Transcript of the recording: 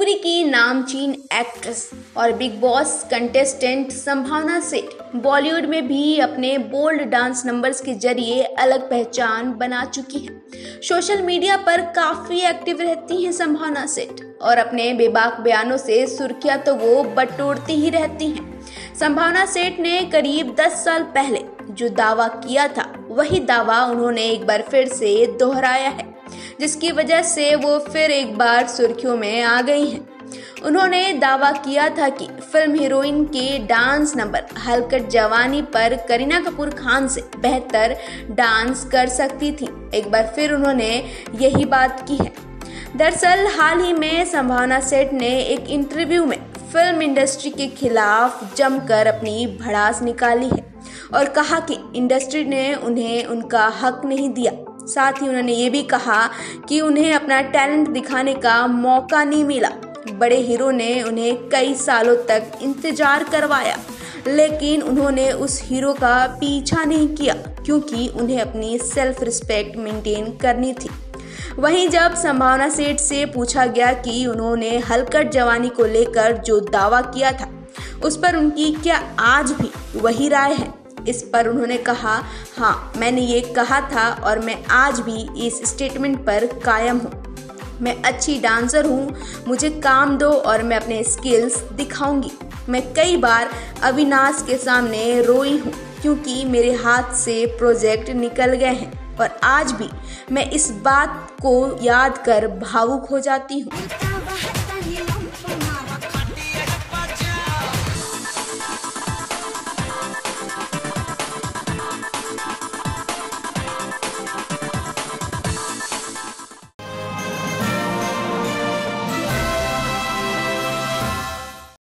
भोजपुरी की नामचीन एक्ट्रेस और बिग बॉस कंटेस्टेंट संभावना सेठ बॉलीवुड में भी अपने बोल्ड डांस नंबर्स के जरिए अलग पहचान बना चुकी हैं। सोशल मीडिया पर काफी एक्टिव रहती हैं संभावना सेठ और अपने बेबाक बयानों से सुर्खियां तो वो बटोरती ही रहती हैं। संभावना सेठ ने करीब 10 साल पहले जो दावा किया था वही दावा उन्होंने एक बार फिर से दोहराया है, जिसकी वजह से वो फिर एक बार सुर्खियों में आ गई हैं। उन्होंने दावा किया था कि फिल्म हीरोइन के डांस नंबर हलकट जवानी पर करीना कपूर खान से बेहतर डांस कर सकती थी। एक बार फिर उन्होंने यही बात की है। दरअसल हाल ही में संभावना सेठ ने एक इंटरव्यू में फिल्म इंडस्ट्री के खिलाफ जमकर अपनी भड़ास निकाली है और कहा कि इंडस्ट्री ने उन्हें उनका हक नहीं दिया। साथ ही उन्होंने ये भी कहा कि उन्हें अपना टैलेंट दिखाने का मौका नहीं मिला। बड़े हीरो ने उन्हें कई सालों तक इंतजार करवाया, लेकिन उन्होंने उस हीरो का पीछा नहीं किया क्योंकि उन्हें अपनी सेल्फ रिस्पेक्ट मेंटेन करनी थी। वहीं जब संभावना सेठ से पूछा गया कि उन्होंने हलकट जवानी को लेकर जो दावा किया था उस पर उनकी क्या आज भी वही राय है, इस पर उन्होंने कहा, हाँ मैंने ये कहा था और मैं आज भी इस स्टेटमेंट पर कायम हूँ। मैं अच्छी डांसर हूँ, मुझे काम दो और मैं अपने स्किल्स दिखाऊंगी। मैं कई बार अविनाश के सामने रोई हूँ क्योंकि मेरे हाथ से प्रोजेक्ट निकल गए हैं और आज भी मैं इस बात को याद कर भावुक हो जाती हूँ।